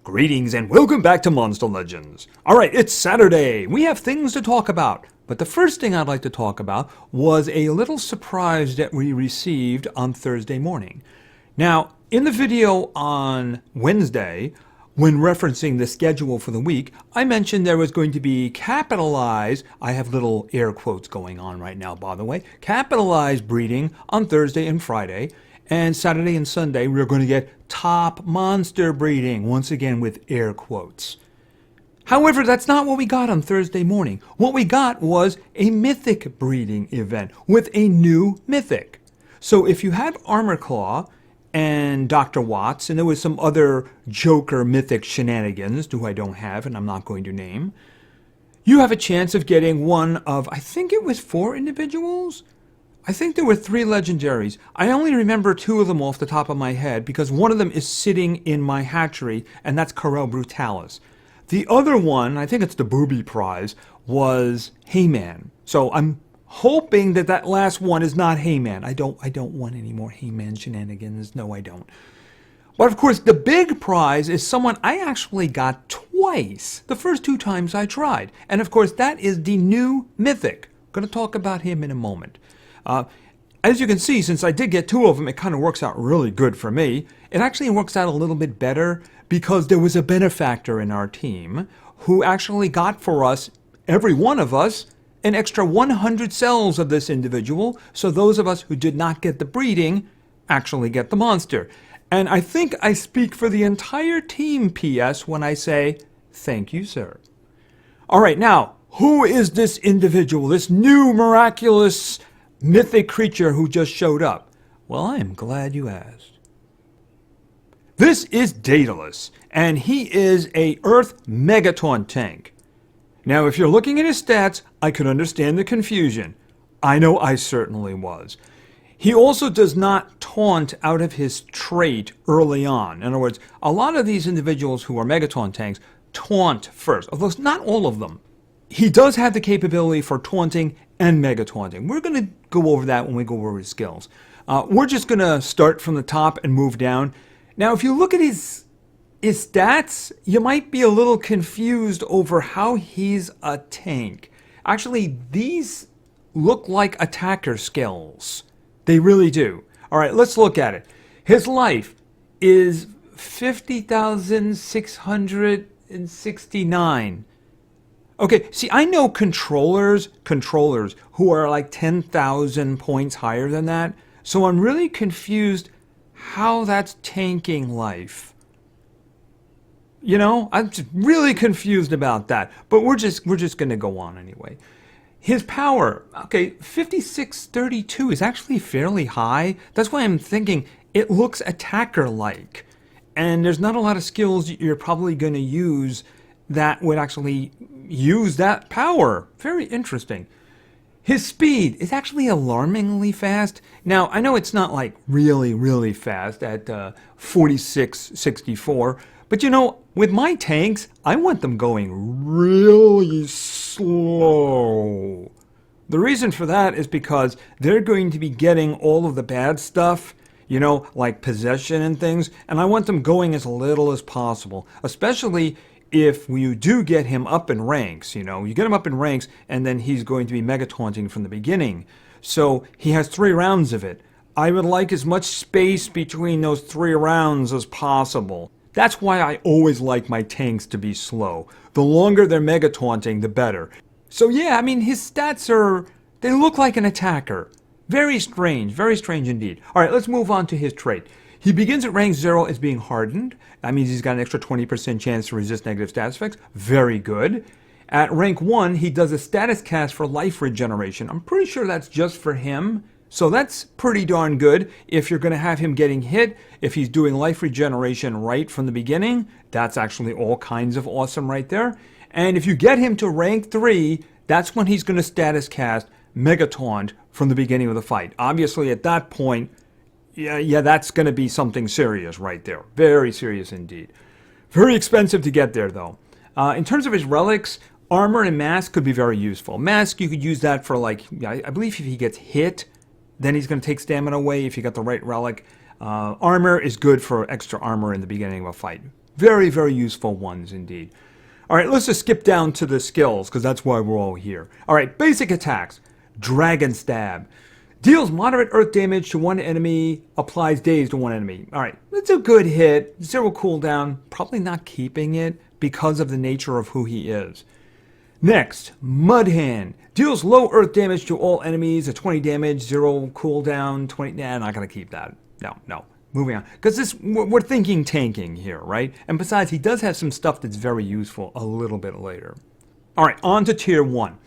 Greetings and welcome back to Monster Legends. Alright, it's Saturday. We have things to talk about. But the first thing I'd like to talk about was a little surprise that we received on Thursday morning. Now, in the video on Wednesday, when referencing the schedule for the week, I mentioned there was going to be capitalized, I have little air quotes going on right now by the way, capitalized breeding on Thursday and Friday. And Saturday and Sunday, we're going to get top monster breeding, once again with air quotes. However, that's not what we got on Thursday morning. What we got was a mythic breeding event with a new mythic. So if you had Armor Claw and Dr. Watts, and there was some other Joker mythic shenanigans, who I don't have and I'm not going to name, you have a chance of getting one of, I think it was 4 individuals? I think there were 3 legendaries. I only remember 2 of them off the top of my head because one of them is sitting in my hatchery, and that's Corel Brutalis. The other one, I think it's the Booby Prize, was Heyman. So I'm hoping that that last one is not Heyman. I don't want any more Heyman shenanigans. No, I don't. But of course, the big prize is someone I actually got twice, the first 2 times I tried. And of course, that is the new Mythic. I'm going to talk about him in a moment. As you can see, since I did get 2 of them, it kind of works out really good for me. It actually works out a little bit better because there was a benefactor in our team who actually got for us, every one of us, an extra 100 cells of this individual. So those of us who did not get the breeding actually get the monster. And I think I speak for the entire team, PS, when I say, thank you, sir. All right, now, who is this individual, this new miraculous mythic creature who just showed up? Well, I am glad you asked. This is Daedalus, and he is a Earth Mega-Taunt tank. Now, if you're looking at his stats, I can understand the confusion. I know I certainly was. He also does not taunt out of his trait early on. In other words, a lot of these individuals who are Mega-Taunt tanks taunt first, although not all of them. He does have the capability for taunting and mega-taunting. We're going to go over that when we go over his skills. We're just going to start from the top and move down. Now, if you look at his stats, you might be a little confused over how he's a tank. Actually, these look like attacker skills. They really do. All right, let's look at it. His life is 50,669. Okay, see, I know controllers who are like 10,000 points higher than that, so I'm really confused how that's tanking life. You know, I'm just really confused about that, but we're just going to go on anyway. His power, okay, 5632 is actually fairly high. That's why I'm thinking it looks attacker-like, and there's not a lot of skills you're probably going to use that would actually use that power. Very interesting. His speed is actually alarmingly fast. Now, I know it's not like really fast at 4664, but you know, with my tanks, I want them going really slow. The reason for that is because they're going to be getting all of the bad stuff, you know, like possession and things, and I want them going as little as possible, especially if you do get him up in ranks. You know, you get him up in ranks and then he's going to be mega-taunting from the beginning. So he has 3 rounds of it. I would like as much space between those 3 rounds as possible. That's why I always like my tanks to be slow. The longer they're mega-taunting, the better. So yeah, I mean, his stats they look like an attacker. Very strange indeed. All right, let's move on to his trait. He begins at rank 0 as being hardened. That means he's got an extra 20% chance to resist negative status effects. Very good. At rank 1, he does a status cast for life regeneration. I'm pretty sure that's just for him. So that's pretty darn good. If you're going to have him getting hit, if he's doing life regeneration right from the beginning, that's actually all kinds of awesome right there. And if you get him to rank 3, that's when he's going to status cast Mega-Taunt from the beginning of the fight. Obviously, at that point, yeah, that's going to be something serious right there. Very serious indeed. Very expensive to get there, though. In terms of his relics, armor and mask could be very useful. Mask, you could use that for, like, I believe if he gets hit, then he's going to take stamina away if you got the right relic. Armor is good for extra armor in the beginning of a fight. Very, very useful ones indeed. All right, let's just skip down to the skills because that's why we're all here. All right, basic attacks. Dragon Stab. Deals moderate earth damage to one enemy, applies daze to one enemy. All right, it's a good hit. 0 cooldown. Probably not keeping it because of the nature of who he is. Next, Mud Hand. Deals low earth damage to all enemies, a 20 damage, 0 cooldown, 20... Nah, not going to keep that. No. Moving on. Because we're thinking tanking here, right? And besides, he does have some stuff that's very useful a little bit later. All right, on to Tier 1.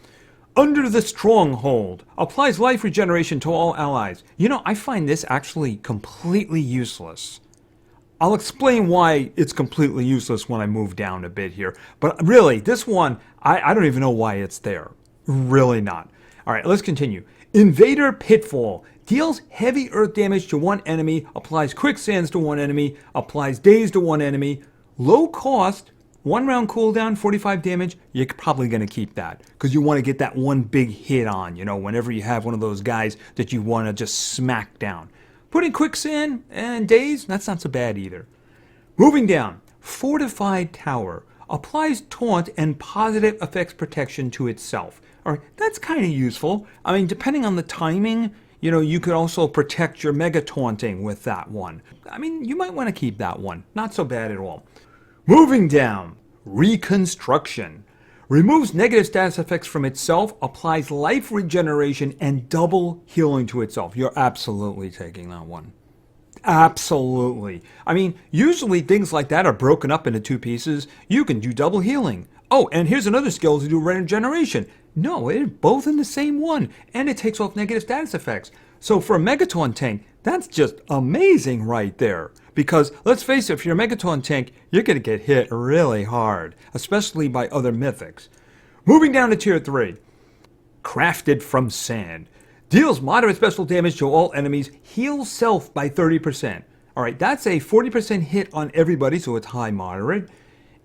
Under the Stronghold. Applies life regeneration to all allies. You know, I find this actually completely useless. I'll explain why it's completely useless when I move down a bit here. But really, this one, I don't even know why it's there. Really not. All right, let's continue. Invader Pitfall. Deals heavy earth damage to one enemy, applies quicksands to one enemy, applies daze to one enemy. Low cost, 1 round cooldown, 45 damage. You're probably going to keep that because you want to get that one big hit on, you know, whenever you have one of those guys that you want to just smack down. Putting quicksand and daze, that's not so bad either. Moving down, Fortified Tower. Applies taunt and positive effects protection to itself. All right, that's kind of useful. I mean, depending on the timing, you know, you could also protect your Mega-Taunting with that one. I mean, you might want to keep that one. Not so bad at all. Moving down, Reconstruction. Removes negative status effects from itself, applies life regeneration and double healing to itself. You're absolutely taking that one. Absolutely. I mean, usually things like that are broken up into 2 pieces. You can do double healing. Oh, and here's another skill to do regeneration. No, it's both in the same one, and it takes off negative status effects. So for a Mega-Taunt tank, that's just amazing right there. Because let's face it, if you're a Mega-Taunt tank, you're going to get hit really hard, especially by other mythics. Moving down to Tier 3. Crafted from Sand. Deals moderate special damage to all enemies, heals self by 30%. Alright, that's a 40% hit on everybody, so it's high moderate.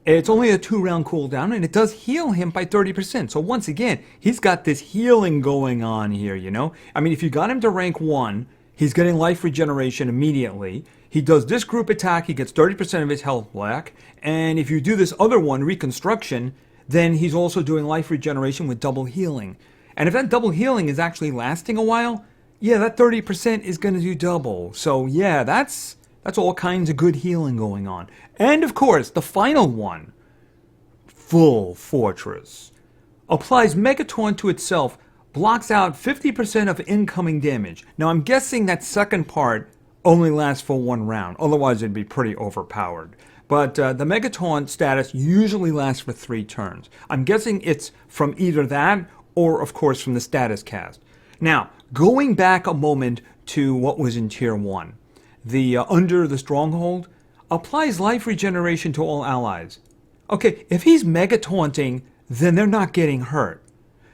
It's only a 2-round cooldown, and it does heal him by 30%. So once again, he's got this healing going on here, you know? I mean, if you got him to rank 1, he's getting life regeneration immediately. He does this group attack, he gets 30% of his health back. And if you do this other one, Reconstruction, then he's also doing life regeneration with double healing. And if that double healing is actually lasting a while, yeah, that 30% is going to do double. So yeah, that's all kinds of good healing going on. And of course, the final one, Full Fortress. Applies Mega-Taunt to itself, blocks out 50% of incoming damage. Now I'm guessing that second part only lasts for 1 round, otherwise it'd be pretty overpowered. But the Mega-Taunt status usually lasts for 3 turns. I'm guessing it's from either that or, of course, from the status cast. Now, going back a moment to what was in Tier 1. The Under the Stronghold applies life regeneration to all allies. Okay, if he's Mega-Taunting, then they're not getting hurt.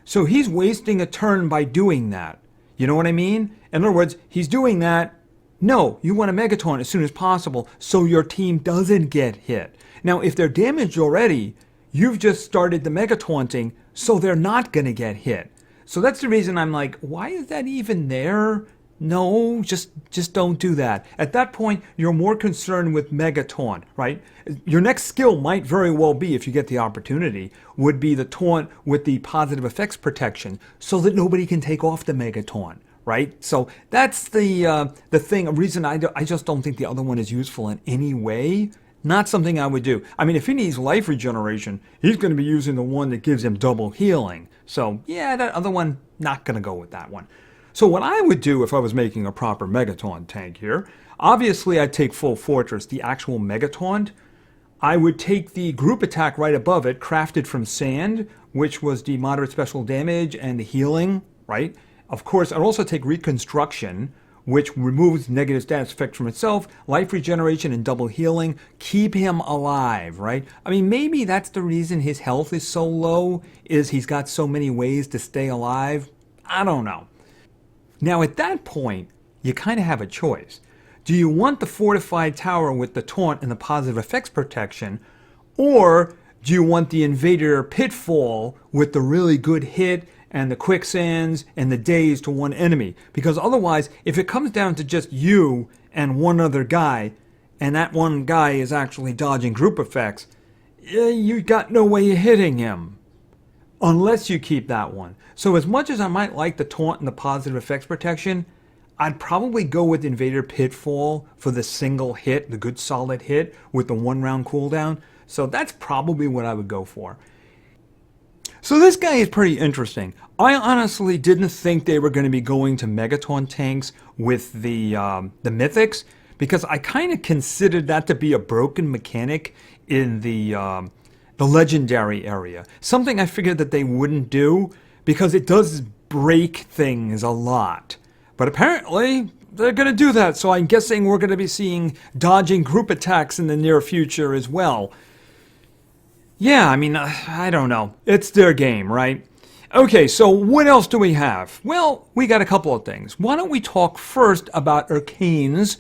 So he's wasting a turn by doing that. You know what I mean? In other words, he's doing that. No, you want to Mega-Taunt as soon as possible so your team doesn't get hit. Now, if they're damaged already, you've just started the Mega-Taunting, so they're not going to get hit. So that's the reason I'm like, why is that even there? No, just don't do that. At that point, you're more concerned with Mega-Taunt, right? Your next skill might very well be, if you get the opportunity, would be the taunt with the positive effects protection so that nobody can take off the Mega-Taunt, right? So that's the thing, a reason I just don't think the other one is useful in any way. Not something I would do. I mean, if he needs life regeneration, he's going to be using the one that gives him double healing. So yeah, that other one, not going to go with that one. So what I would do if I was making a proper Mega-Taunt tank here, obviously I'd take Full Fortress, the actual Mega-Taunt. I would take the group attack right above it, Crafted from Sand, which was the moderate special damage and the healing, right? Of course, I'd also take Reconstruction, which removes negative status effects from itself, life regeneration and double healing, keep him alive, right? I mean, maybe that's the reason his health is so low, is he's got so many ways to stay alive. I don't know. Now, at that point, you kind of have a choice. Do you want the Fortified Tower with the taunt and the positive effects protection, or do you want the Invader Pitfall with the really good hit and the quicksands and the daze to one enemy? Because otherwise, if it comes down to just you and one other guy, and that one guy is actually dodging group effects, you got no way of hitting him. Unless you keep that one. So as much as I might like the taunt and the positive effects protection, I'd probably go with Invader Pitfall for the single hit, the good solid hit with the 1 round cooldown. So that's probably what I would go for. So this guy is pretty interesting. I honestly didn't think they were going to be going to Mega-Taunt tanks with the Mythics, because I kind of considered that to be a broken mechanic in the Legendary area. Something I figured that they wouldn't do, because it does break things a lot. But apparently, they're going to do that, so I'm guessing we're going to be seeing dodging group attacks in the near future as well. Yeah, I mean, I don't know. It's their game, right? Okay, so what else do we have? Well, we got a couple of things. Why don't we talk first about Arcane's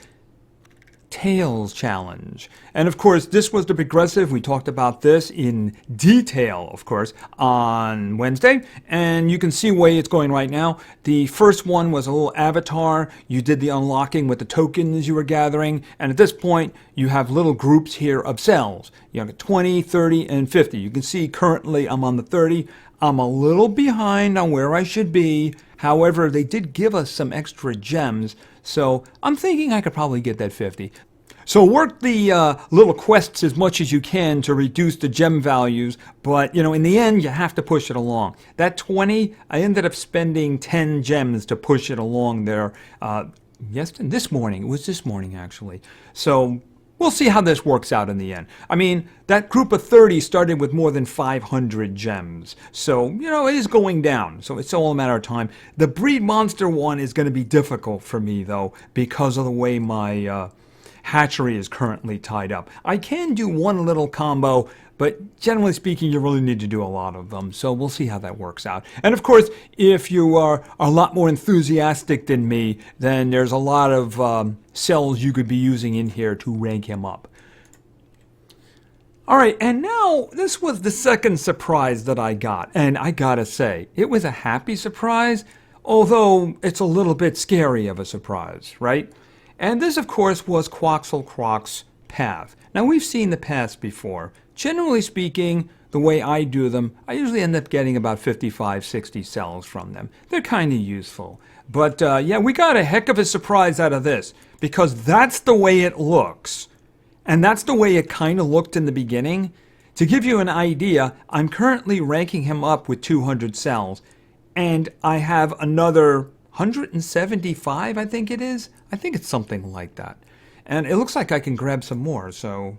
Tails Challenge. And of course, this was the progressive. We talked about this in detail, of course, on Wednesday. And you can see where it's going right now. The first one was a little avatar. You did the unlocking with the tokens you were gathering. And at this point, you have little groups here of cells. You have 20, 30, and 50. You can see currently I'm on the 30. I'm a little behind on where I should be. However, they did give us some extra gems, so I'm thinking I could probably get that 50. So work the little quests as much as you can to reduce the gem values, but you know, in the end, you have to push it along. That 20, I ended up spending 10 gems to push it along there. This morning. It was this morning, actually. So we'll see how this works out in the end. I mean, that group of 30 started with more than 500 gems. So, you know, it is going down. So it's all a matter of time. The Breed Monster one is going to be difficult for me, though, because of the way my hatchery is currently tied up. I can do one little combo, but generally speaking, you really need to do a lot of them. So we'll see how that works out. And of course, if you are a lot more enthusiastic than me, then there's a lot of cells you could be using in here to rank him up. All right, and now this was the second surprise that I got. And I gotta say, it was a happy surprise, although it's a little bit scary of a surprise, right? And this, of course, was Quaxel Croc's path. Now, we've seen the paths before. Generally speaking, the way I do them, I usually end up getting about 55, 60 cells from them. They're kind of useful. But yeah, we got a heck of a surprise out of this, because that's the way it looks. And that's the way it kind of looked in the beginning. To give you an idea, I'm currently ranking him up with 200 cells, and I have another 175, I think it is. I think it's something like that. And it looks like I can grab some more, so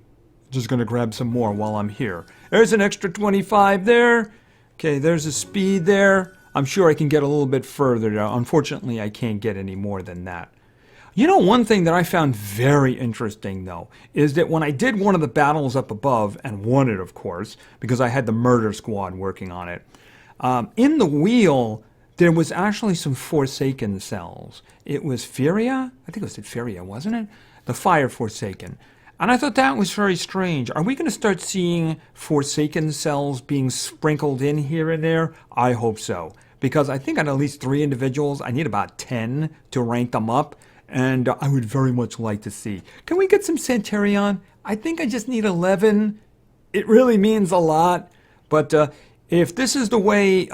just going to grab some more while I'm here. There's an extra 25 there. Okay, there's a speed there. I'm sure I can get a little bit further now. Unfortunately, I can't get any more than that. You know, one thing that I found very interesting, though, is that when I did one of the battles up above, and won it, of course, because I had the murder squad working on it, in the wheel, there was actually some Forsaken cells. It was Furia? I think it was Furia, wasn't it? The Fire Forsaken. And I thought that was very strange. Are we going to start seeing Forsaken cells being sprinkled in here and there? I hope so. Because I think on at least 3 individuals, I need about 10 to rank them up. And I would very much like to see. Can we get some Centurion? I think I just need 11. It really means a lot. But if this is the way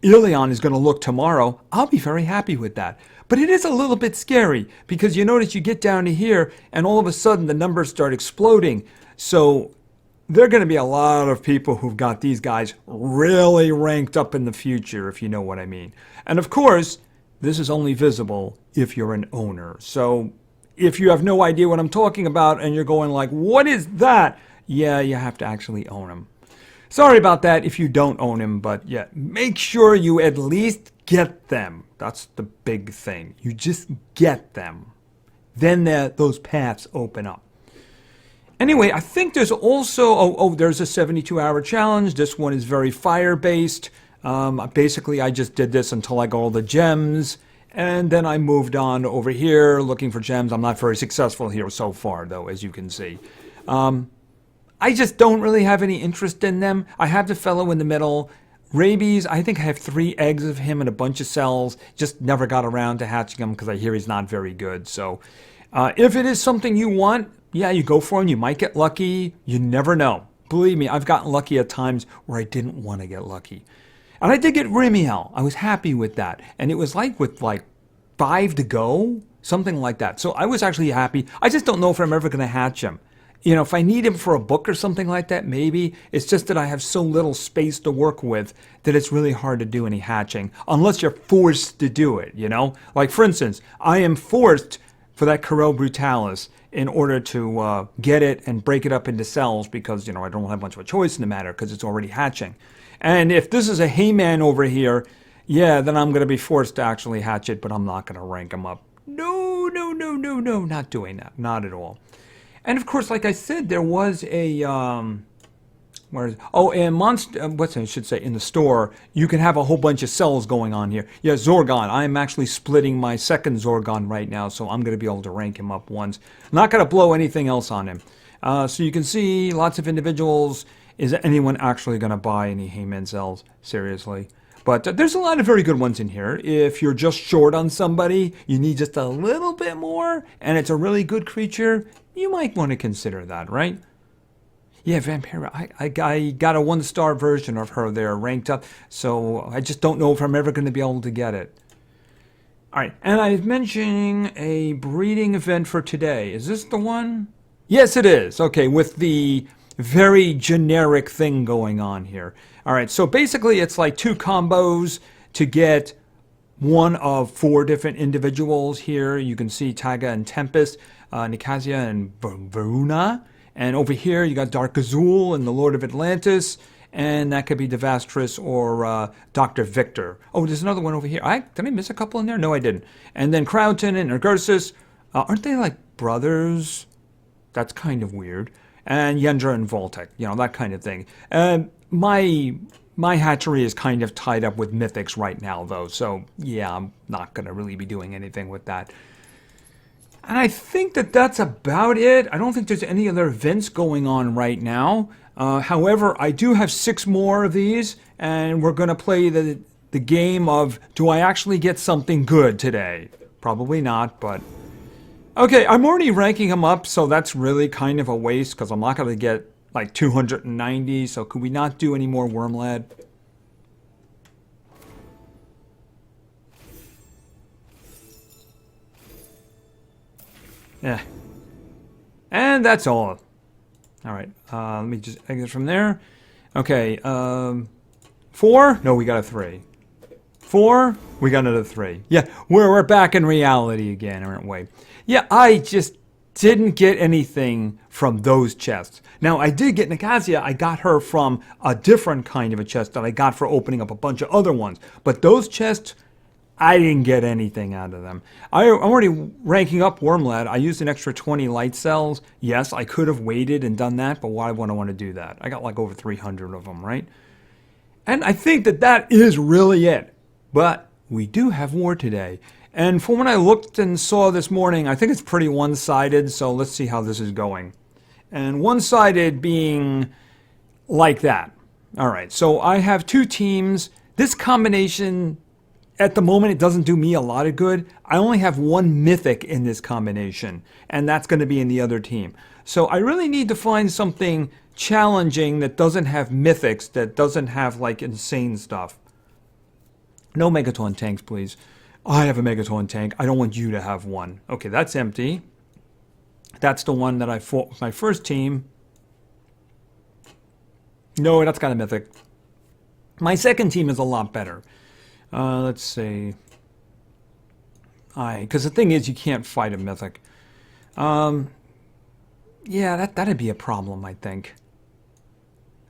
Ilion is going to look tomorrow, I'll be very happy with that. But it is a little bit scary, because you notice you get down to here and all of a sudden the numbers start exploding. So there are going to be a lot of people who've got these guys really ranked up in the future, if you know what I mean. And of course, this is only visible if you're an owner. So if you have no idea what I'm talking about and you're going like, what is that? Yeah, you have to actually own them. Sorry about that if you don't own him, but yeah, make sure you at least get them. That's the big thing. You just get them. Then those paths open up. Anyway, I think there's also, there's a 72-hour challenge. This one is very fire-based. Basically, I just did this until I got all the gems, and then I moved on over here looking for gems. I'm not very successful here so far, though, as you can see. I just don't really have any interest in them. I have the fellow in the middle. Rabies, I think I have 3 eggs of him and a bunch of cells. Just never got around to hatching him because I hear he's not very good. So If it is something you want, yeah, you go for it. You might get lucky. You never know. Believe me, I've gotten lucky at times where I didn't want to get lucky. And I did get Rimiel. I was happy with that. And it was like with like 5 to go, something like that. So I was actually happy. I just don't know if I'm ever going to hatch him. You know, if I need him for a book or something like that, maybe. It's just that I have so little space to work with that it's really hard to do any hatching unless you're forced to do it, you know? Like, for instance, I am forced for that Corel Brutalis in order to get it and break it up into cells because, you know, I don't have much of a choice in the matter because it's already hatching. And if this is a Heyman over here, yeah, then I'm going to be forced to actually hatch it, but I'm not going to rank him up. No, no, no, no, no, not doing that. Not at all. And of course, like I said, there was a, where is, oh, and Monster, what's it, I should say, in the store, you can have a whole bunch of cells going on here. Yeah, Zorgon. I'm actually splitting my second Zorgon right now, so I'm going to be able to rank him up once. Not going to blow anything else on him. So you can see lots of individuals. Is anyone actually going to buy any Heyman cells? Seriously. But there's a lot of very good ones in here. If you're just short on somebody, you need just a little bit more, and it's a really good creature, you might want to consider that, right? Yeah, Vampira. I got a 1-star version of her there ranked up, so I just don't know if I'm ever going to be able to get it. All right, and I'm mentioning a breeding event for today. Is this the one? Yes, it is. Okay, with the very generic thing going on here. All right, so basically it's like 2 combos to get one of 4 different individuals here. You can see Taga and Tempest, Nicasia and Varuna. And over here you got Dark Azul and the Lord of Atlantis. And that could be Devastris or Dr. Victor. Oh, there's another one over here. Did I miss a couple in there? No, I didn't. And then Crowton and Urgersis. Aren't they like brothers? That's kind of weird. And Yendra and Voltec, you know, that kind of thing. My hatchery is kind of tied up with Mythics right now, though. So, yeah, I'm not going to really be doing anything with that. And I think that that's about it. I don't think there's any other events going on right now. However, I do have 6 more of these, and we're going to play the game of, do I actually get something good today? Probably not, but... Okay, I'm already ranking him up, so that's really kind of a waste, because I'm not going to get, like, 290, so could we not do any more Wormlad? Yeah. And that's all. Alright, let me just exit from there. Okay, 4? No, we got a 3. 4? We got another 3. Yeah, we're back in reality again, aren't we? Yeah, I just didn't get anything from those chests. Now, I did get Nicasia. I got her from a different kind of a chest that I got for opening up a bunch of other ones. But those chests, I didn't get anything out of them. I'm already ranking up Wormlad. I used an extra 20 light cells. Yes, I could have waited and done that, but why would I want to do that? I got like over 300 of them, right? And I think that that is really it. But we do have war today. And from when I looked and saw this morning, I think it's pretty one-sided, so let's see how this is going. And one-sided being like that. All right, so I have 2 teams. This combination, at the moment, it doesn't do me a lot of good. I only have 1 mythic in this combination, and that's going to be in the other team. So I really need to find something challenging that doesn't have mythics, that doesn't have, like, insane stuff. No Mega-Taunt tanks, please. I have a Mega-Taunt tank. I don't want you to have one. Okay, that's empty. That's the one that I fought with my first team. No, that's got a mythic. My second team is a lot better. Let's see. Because the thing is, you can't fight a mythic. Yeah, that'd be a problem, I think.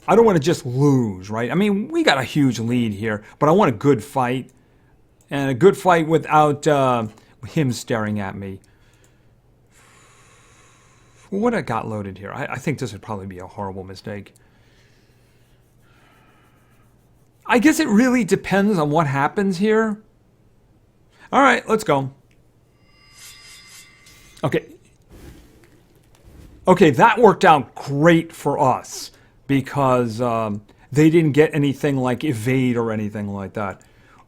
I don't want to just lose, right? I mean, we got a huge lead here, but I want a good fight. And a good fight without him staring at me. What I got loaded here? I think this would probably be a horrible mistake. I guess it really depends on what happens here. All right, let's go. Okay. Okay, that worked out great for us because they didn't get anything like evade or anything like that.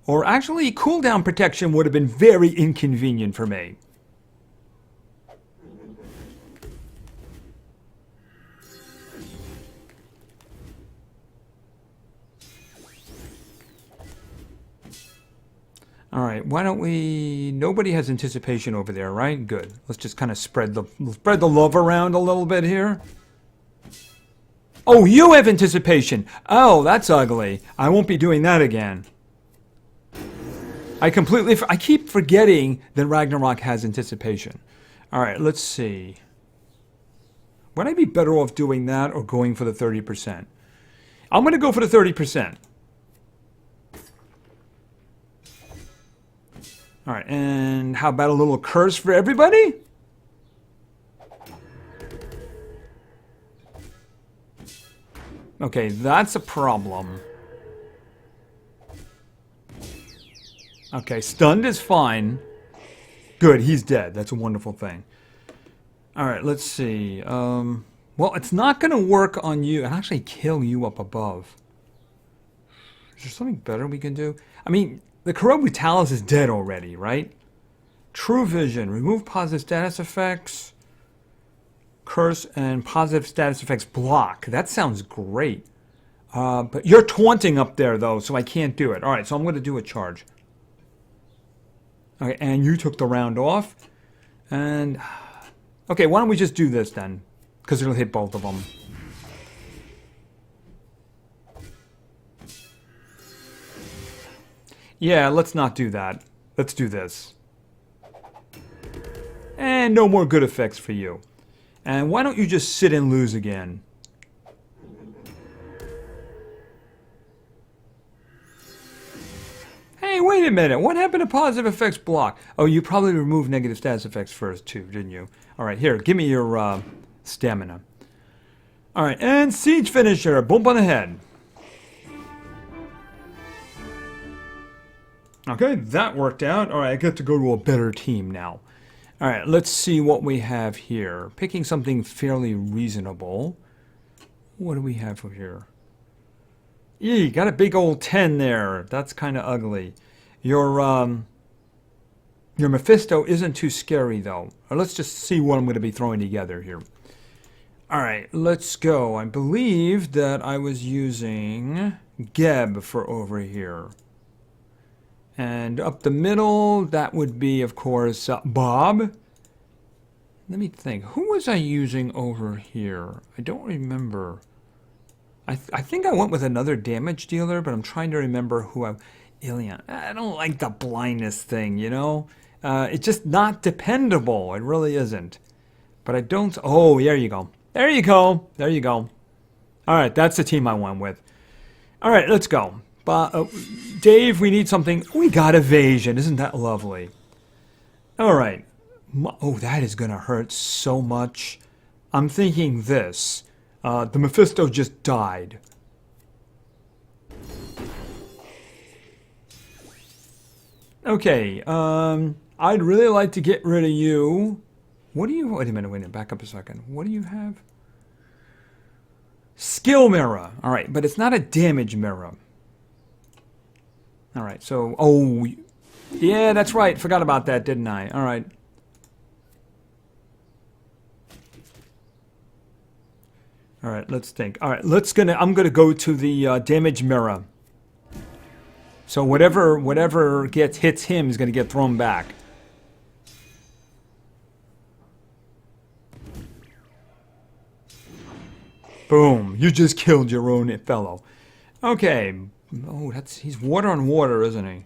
Or actually, cooldown protection would have been very inconvenient for me. Alright, why don't we... Nobody has anticipation over there, right? Good. Let's just kind of spread the love around a little bit here. Oh, you have anticipation! Oh, that's ugly. I won't be doing that again. I keep forgetting that Ragnarok has anticipation. Alright, let's see. Would I be better off doing that or going for the 30%? I'm going to go for the 30%. Alright, and how about a little curse for everybody? Okay, that's a problem. Okay, stunned is fine. Good, he's dead. That's a wonderful thing. Alright, let's see. Well, it's not going to work on you and actually kill you up above. Is there something better we can do? I mean, the Corrupt Daedalus is dead already, right? True Vision. Remove positive status effects. Curse and positive status effects block. That sounds great. But you're taunting up there, though, so I can't do it. Alright, so I'm going to do a charge. Okay, and you took the round off. And... Okay, why don't we just do this, then? Because it'll hit both of them. Yeah, let's not do that. Let's do this. And no more good effects for you. And why don't you just sit and lose again? Hey, wait a minute. What happened to positive effects block? Oh, you probably removed negative status effects first, too, didn't you? Alright, here, give me your stamina. Alright, and Siege Finisher. Bump on the head. Okay, that worked out. Alright, I get to go to a better team now. Alright, let's see what we have here. Picking something fairly reasonable. What do we have over here? You got a big old 10 there. That's kind of ugly. Your Mephisto isn't too scary, though. Let's just see what I'm going to be throwing together here. Alright, let's go. I believe that I was using Geb for over here. And up the middle, that would be, of course, Bob. Let me think. Who was I using over here? I don't remember. I think I went with another damage dealer, but I'm trying to remember who I... Ilion. I don't like the blindness thing, you know? It's just not dependable. It really isn't. But I don't... Oh, there you go. There you go. There you go. Alright, that's the team I went with. Alright, let's go. Dave, we need something. We got evasion. Isn't that lovely? Alright. Oh, that is going to hurt so much. I'm thinking this. The Mephisto just died. Okay, I'd really like to get rid of you. What do you... Wait a minute, back up a second. What do you have? Skill mirror. Alright, but it's not a damage mirror. Alright, so... Oh, yeah, that's right. Forgot about that, didn't I? Alright. Alright, let's think. Alright, I'm gonna go to the damage mirror. So whatever hits him is gonna get thrown back. Boom! You just killed your own fellow. Okay. Oh, he's water on water, isn't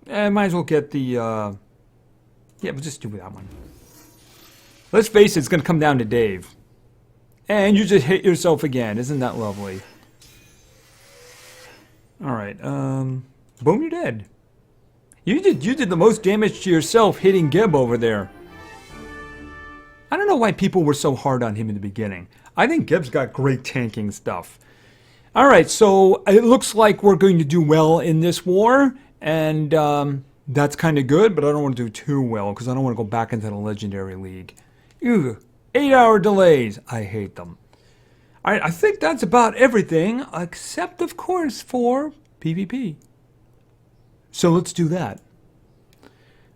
he? Might as well get the yeah, we'll just do that one. Let's face it, it's gonna come down to Dave. And you just hit yourself again. Isn't that lovely? Alright, boom, you're dead. You did the most damage to yourself hitting Geb over there. I don't know why people were so hard on him in the beginning. I think Geb's got great tanking stuff. Alright, so it looks like we're going to do well in this war. And that's kind of good, but I don't want to do too well because I don't want to go back into the Legendary League. Ew. 8-hour delays. I hate them. Alright, I think that's about everything, except, of course, for PvP. So let's do that.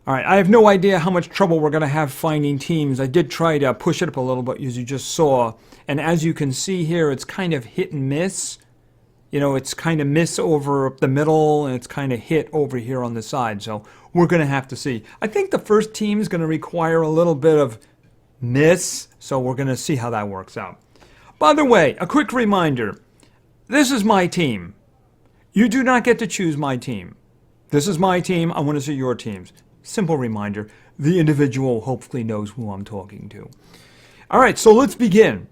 Alright, I have no idea how much trouble we're going to have finding teams. I did try to push it up a little bit, as you just saw. And as you can see here, it's kind of hit and miss. You know, it's kind of miss over up the middle, and it's kind of hit over here on the side. So we're going to have to see. I think the first team is going to require a little bit of miss, so we're going to see how that works out. By the way, a quick reminder. This is my team. You do not get to choose my team. This is my team. I want to see your teams. Simple reminder. The individual hopefully knows who I'm talking to. All right, so let's begin.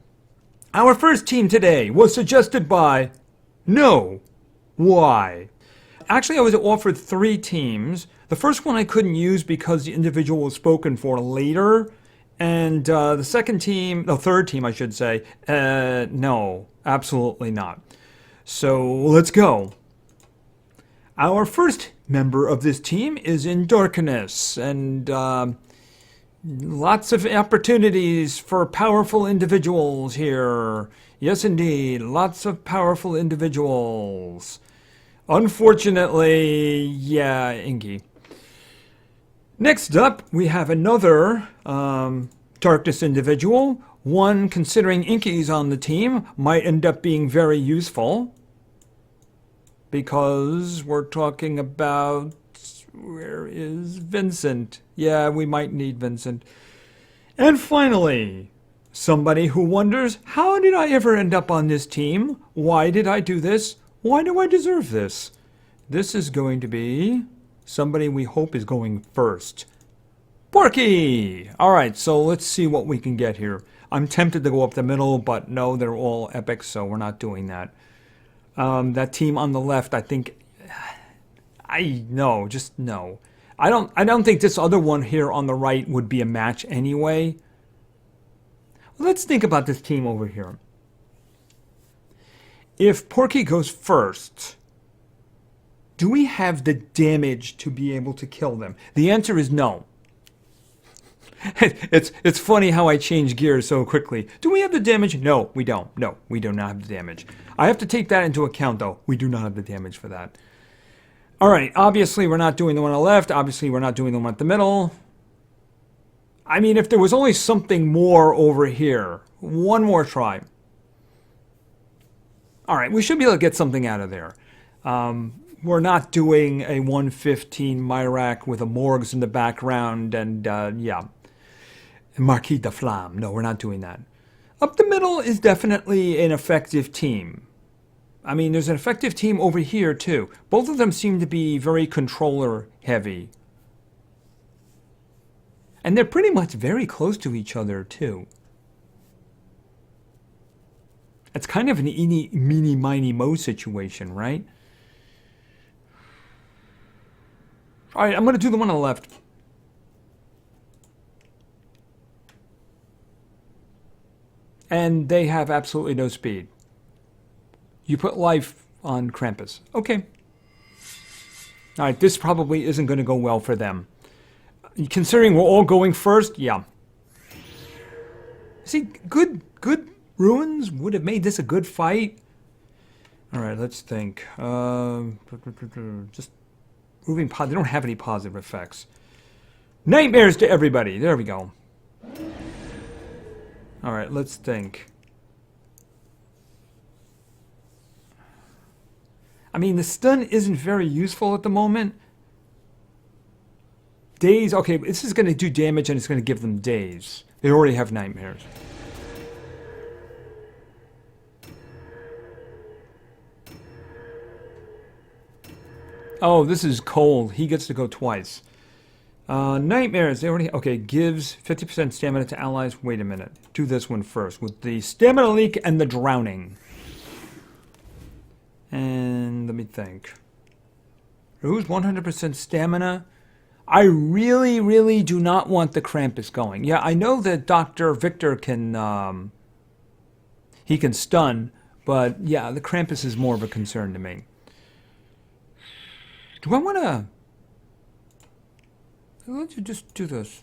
Our first team today was suggested by No. Why? Actually, I was offered 3 teams. The first one I couldn't use because the individual was spoken for later. And the third team, I should say, no, absolutely not. So let's go. Our first member of this team is in darkness, and lots of opportunities for powerful individuals here. Yes, indeed, lots of powerful individuals. Unfortunately, yeah, Inky. Next up, we have another darkness individual. One, considering Inky's on the team, might end up being very useful. Because we're talking about... Where is Vincent? Yeah, we might need Vincent. And finally, somebody who wonders, how did I ever end up on this team? Why did I do this? Why do I deserve this? This is going to be somebody we hope is going first. Porky! Alright, so let's see what we can get here. I'm tempted to go up the middle, but no, they're all epic, so we're not doing that. That team on the left, I think... just no. I don't think this other one here on the right would be a match anyway. Let's think about this team over here. If Porky goes first, do we have the damage to be able to kill them? The answer is no. It's funny how I change gears so quickly. Do we have the damage? No, we don't. No, we do not have the damage. I have to take that into account, though. We do not have the damage for that. All right, obviously we're not doing the one on the left. Obviously we're not doing the one at the middle. I mean, if there was only something more over here. One more try. All right, we should be able to get something out of there. We're not doing a 115 Myrak with a Morgs in the background and, yeah. Marquis de Flamme. No, we're not doing that. Up the middle is definitely an effective team. I mean, there's an effective team over here, too. Both of them seem to be very controller-heavy. And they're pretty much very close to each other, too. It's kind of an eeny, meeny, miny, mo situation, right? All right, I'm going to do the one on the left. And they have absolutely no speed. You put life on Krampus. Okay. All right, this probably isn't going to go well for them. Considering we're all going first, yeah. See, good ruins would have made this a good fight. All right, let's think. Just moving. They don't have any positive effects. Nightmares to everybody. There we go. All right, let's think. I mean, the stun isn't very useful at the moment. Daze, okay, this is going to do damage and it's going to give them daze. They already have nightmares. Oh, this is cold. He gets to go twice. Nightmares, they already... Okay, gives 50% stamina to allies. Wait a minute. Do this one first with the stamina leak and the drowning. And let me think. Who's 100% stamina? I really, really do not want the Krampus going. Yeah, I know that Dr. Victor can... he can stun, but yeah, the Krampus is more of a concern to me. Do I want to... Let's just do this.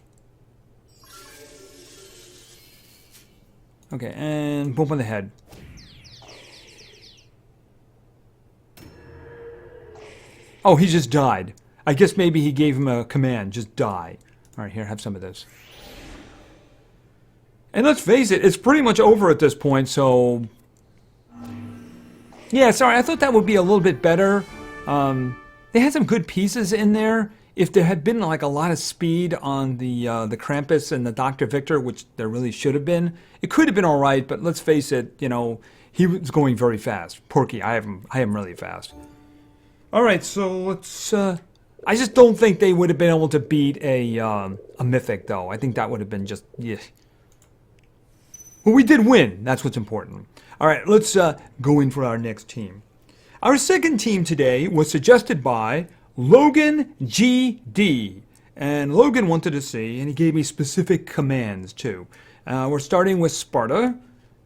Okay, and bump on the head. Oh, he just died. I guess maybe he gave him a command, just die. All right, here, have some of this. And let's face it, it's pretty much over at this point, so... Yeah, sorry, I thought that would be a little bit better. They had some good pieces in there. If there had been like a lot of speed on the Krampus and the Dr. Victor, which there really should have been, it could have been all right. But let's face it, you know, he was going very fast. Porky, I have him really fast. All right, so let's. I just don't think they would have been able to beat a mythic, though. I think that would have been just yeah. Well, we did win. That's what's important. All right, let's go in for our next team. Our second team today was suggested by Logan GD. And Logan wanted to see, and he gave me specific commands too. We're starting with Sparta.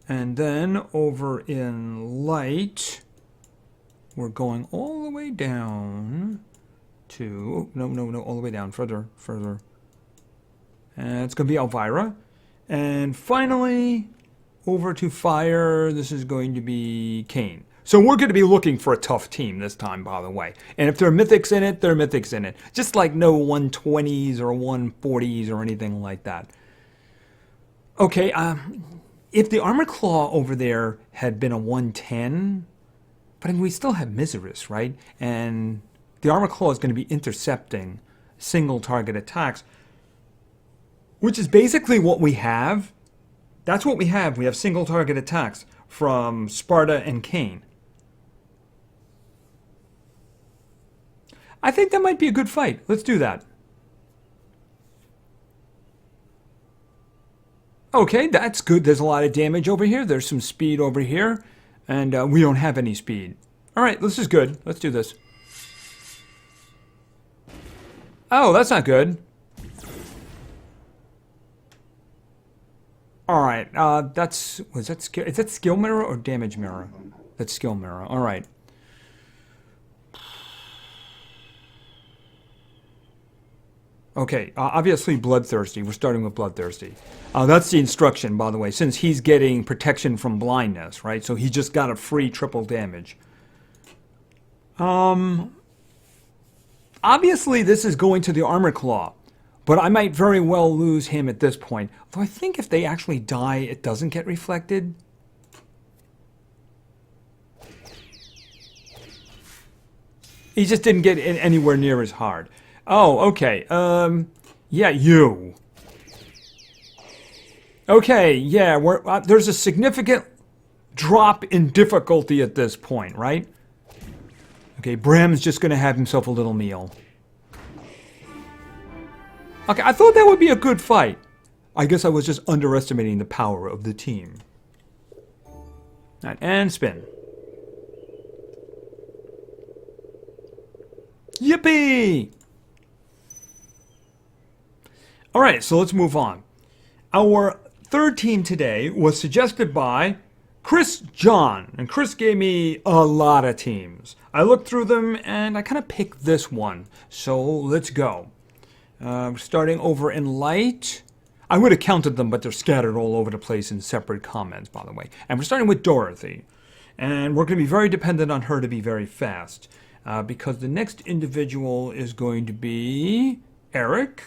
And then over in Light, we're going all the way down to... No, all the way down. Further. And it's going to be Elvira. And finally, over to Fire, this is going to be Kane. So we're going to be looking for a tough team this time, by the way. And if there are mythics in it, there are mythics in it. Just like no 120s or 140s or anything like that. Okay, if the Armor Claw over there had been a 110, but I mean, we still have Miseris, right? And the Armor Claw is going to be intercepting single target attacks, which is basically what we have. That's what we have. We have single target attacks from Sparta and Kane. I think that might be a good fight. Let's do that. Okay, that's good. There's a lot of damage over here. There's some speed over here. And we don't have any speed. All right, this is good. Let's do this. Oh, that's not good. All right, is that skill mirror or damage mirror? That's skill mirror. All right. Okay, obviously Bloodthirsty. We're starting with Bloodthirsty. That's the instruction, by the way, since he's getting protection from blindness, right? So he just got a free triple damage. Obviously, this is going to the Armor Claw, but I might very well lose him at this point. Although I think if they actually die, it doesn't get reflected. He just didn't get anywhere near as hard. Oh, okay. Yeah, you. Okay, yeah, there's a significant drop in difficulty at this point, right? Okay, Bram's just going to have himself a little meal. Okay, I thought that would be a good fight. I guess I was just underestimating the power of the team. Right, and spin. Yippee! All right, so let's move on. Our third team today was suggested by Chris John, and Chris gave me a lot of teams. I looked through them, and I kind of picked this one, so let's go. Starting over in Light. I would have counted them, but they're scattered all over the place in separate comments, by the way. And we're starting with Dorothy, and we're going to be very dependent on her to be very fast, because the next individual is going to be Eric.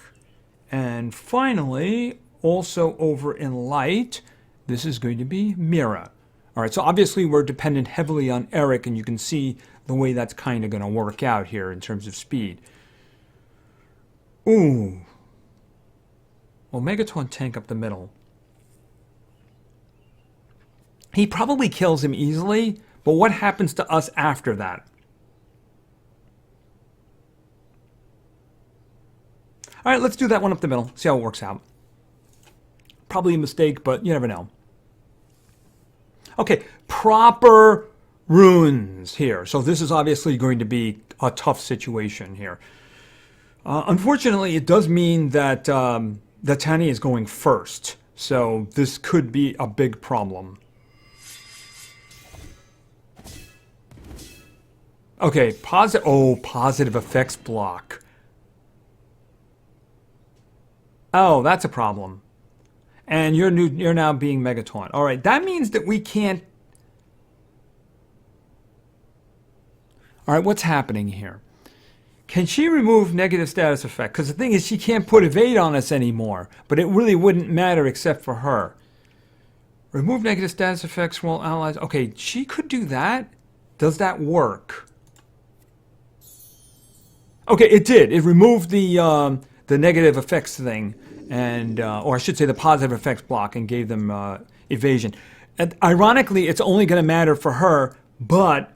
And finally, also over in Light, this is going to be Mira. All right, so obviously we're dependent heavily on Eric, and you can see the way that's kind of going to work out here in terms of speed. Ooh. Well, Mega-Taunt tank up the middle. He probably kills him easily, but what happens to us after that? All right, let's do that one up the middle. See how it works out. Probably a mistake, but you never know. Okay, proper runes here. So this is obviously going to be a tough situation here. Unfortunately, it does mean that that Tani is going first. So this could be a big problem. Okay, positive effects block. Oh, that's a problem. And you're now being Mega-Taunt. All right, that means that we can't... All right, what's happening here? Can she remove negative status effect? Because the thing is, she can't put evade on us anymore. But it really wouldn't matter except for her. Remove negative status effects from all allies. Okay, she could do that. Does that work? Okay, it did. It removed the negative effects thing, and or I should say the positive effects block, and gave them evasion. And ironically, it's only going to matter for her, but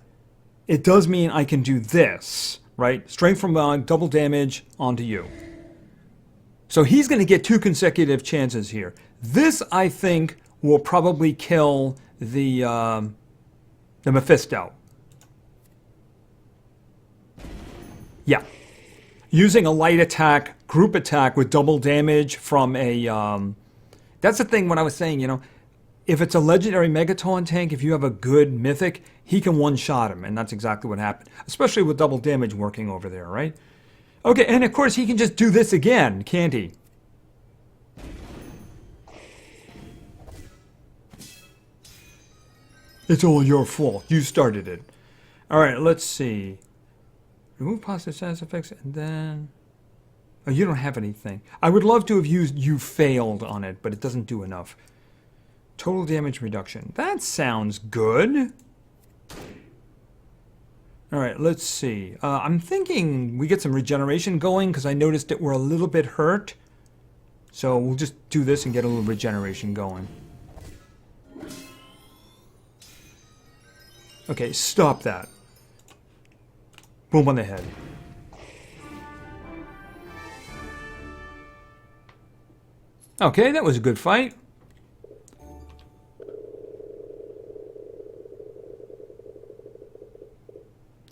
it does mean I can do this, right? Straight from double damage onto you. So he's going to get 2 consecutive chances here. This, I think, will probably kill the Mephisto. Yeah. Using a light attack, group attack with double damage from a... that's the thing when I was saying, you know, if it's a legendary Mega-Taunt tank, if you have a good mythic, he can one-shot him, and that's exactly what happened. Especially with double damage working over there, right? Okay, and of course he can just do this again, can't he? It's all your fault. You started it. Alright, let's see. Remove positive status effects, and then... Oh, you don't have anything. I would love to have used You Failed on it, but it doesn't do enough. Total damage reduction. That sounds good. Alright, let's see. I'm thinking we get some regeneration going, because I noticed that we're a little bit hurt. So we'll just do this and get a little regeneration going. Okay, stop that. Boom on the head. Okay, that was a good fight.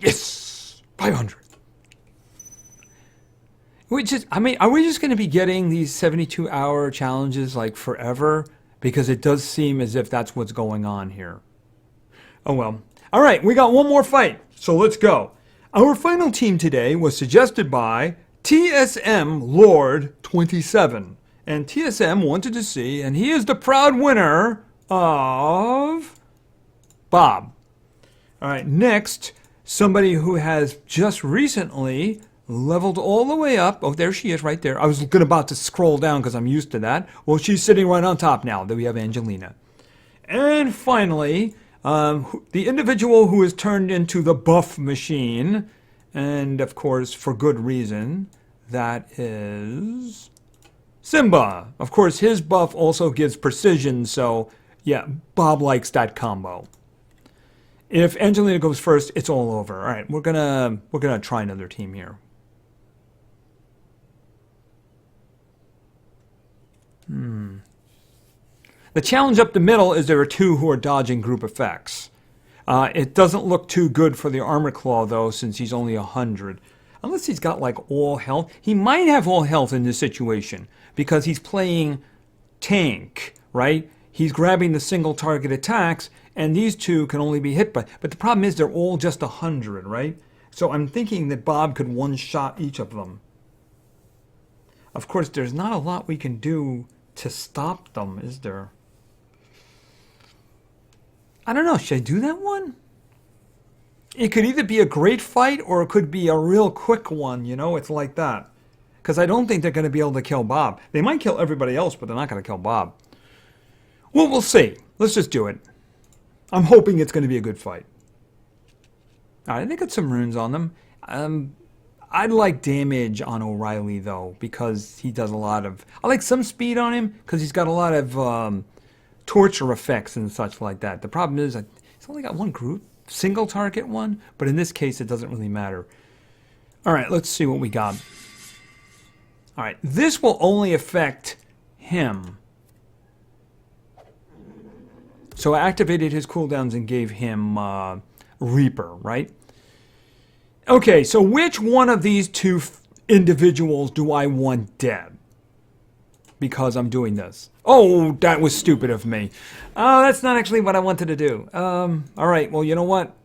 Yes! 500. I mean, are we just going to be getting these 72-hour challenges like forever? Because it does seem as if that's what's going on here. Oh well. Alright, we got one more fight, so let's go. Our final team today was suggested by TSM Lord 27. And TSM wanted to see, and he is the proud winner of Bob. Alright, next, somebody who has just recently leveled all the way up. Oh, there she is right there. I was about to scroll down because I'm used to that. Well, she's sitting right on top now. That we have Angelina. And finally, the individual who is turned into the buff machine, and of course for good reason, that is Simba. Of course his buff also gives precision, so yeah, Bob likes that combo. If Angelina goes first, it's all over. All right, we're gonna try another team here. The challenge up the middle is there are 2 who are dodging group effects. It doesn't look too good for the Armor Claw, though, since he's only 100. Unless he's got, like, all health. He might have all health in this situation, because he's playing tank, right? He's grabbing the single target attacks, and these 2 can only be hit by... But the problem is they're all just 100, right? So I'm thinking that Bob could one-shot each of them. Of course, there's not a lot we can do to stop them, is there? I don't know, should I do that one? It could either be a great fight or it could be a real quick one, you know? It's like that. Because I don't think they're going to be able to kill Bob. They might kill everybody else, but they're not going to kill Bob. Well, we'll see. Let's just do it. I'm hoping it's going to be a good fight. Alright, they got some runes on them. I'd like damage on O'Reilly, though, because he does a lot of... I like some speed on him, because he's got a lot of torture effects and such like that. The problem is, he's only got one group, single target one, but in this case, it doesn't really matter. Alright, let's see what we got. Alright, this will only affect him. So I activated his cooldowns and gave him Reaper, right? Okay, so which one of these 2 individuals do I want dead? Because I'm doing this. Oh, that was stupid of me. That's not actually what I wanted to do. Alright, well, you know what?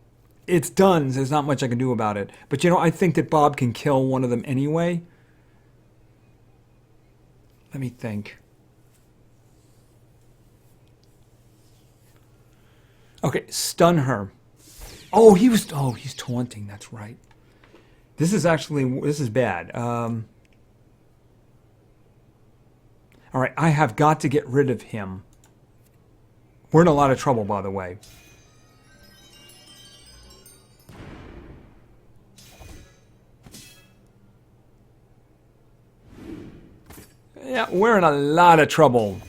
It's done. There's not much I can do about it. But, you know, I think that Bob can kill one of them anyway. Let me think. Okay, stun her. Oh, he's taunting. That's right. This is bad. All right, I have got to get rid of him. We're in a lot of trouble, by the way. Yeah, we're in a lot of trouble.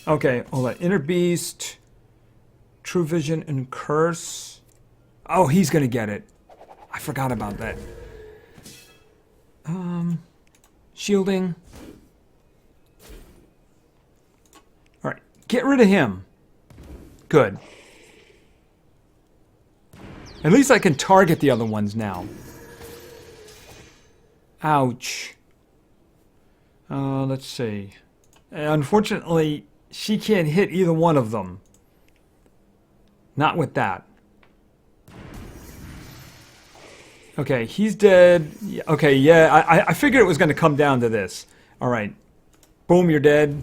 Okay, hold on. Inner Beast, True Vision, and Curse. Oh, he's gonna get it. I forgot about that. Shielding. Alright, get rid of him. Good. At least I can target the other ones now. Ouch. Let's see. Unfortunately, she can't hit either one of them. Not with that. Okay, he's dead. Okay, yeah, I figured it was going to come down to this. Alright. Boom, you're dead.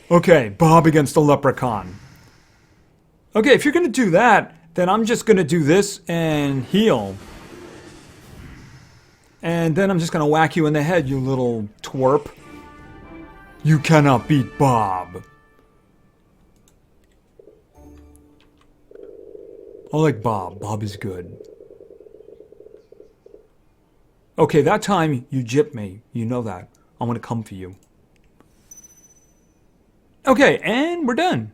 Okay, Bob against the Leprechaun. Okay, if you're going to do that, then I'm just going to do this and heal. And then I'm just going to whack you in the head, you little twerp. You cannot beat Bob. I like Bob. Bob is good. Okay, that time you gypped me. You know that. I'm going to come for you. Okay, and we're done.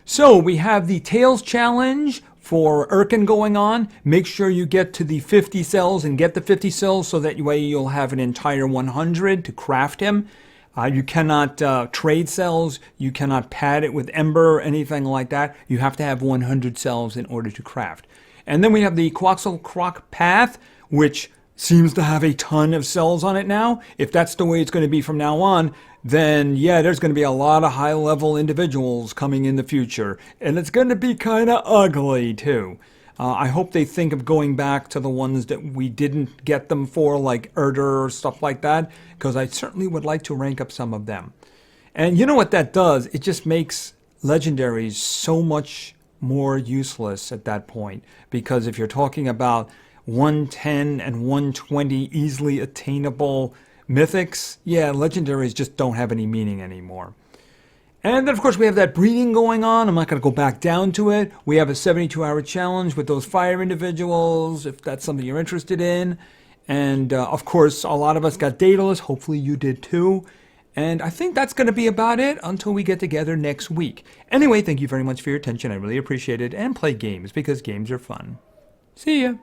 So we have the Tails Challenge for Erkin going on. Make sure you get to the 50 cells and get the 50 cells so that way you'll have an entire 100 to craft him. You cannot trade cells. You cannot pad it with Ember or anything like that. You have to have 100 cells in order to craft. And then we have the Quaxel Croc Path, which seems to have a ton of cells on it now. If that's the way it's going to be from now on, then yeah, there's going to be a lot of high-level individuals coming in the future. And it's going to be kind of ugly, too. I hope they think of going back to the ones that we didn't get them for, like Erder or stuff like that, because I certainly would like to rank up some of them. And you know what that does? It just makes legendaries so much more useless at that point. Because if you're talking about 110 and 120 easily attainable mythics, yeah, legendaries just don't have any meaning anymore. And then, of course, we have that breeding going on. I'm not going to go back down to it. We have a 72-hour challenge with those fire individuals, if that's something you're interested in. And, of course, a lot of us got Daedalus. Hopefully you did too. And I think that's going to be about it until we get together next week. Anyway, thank you very much for your attention. I really appreciate it. And play games, because games are fun. See ya.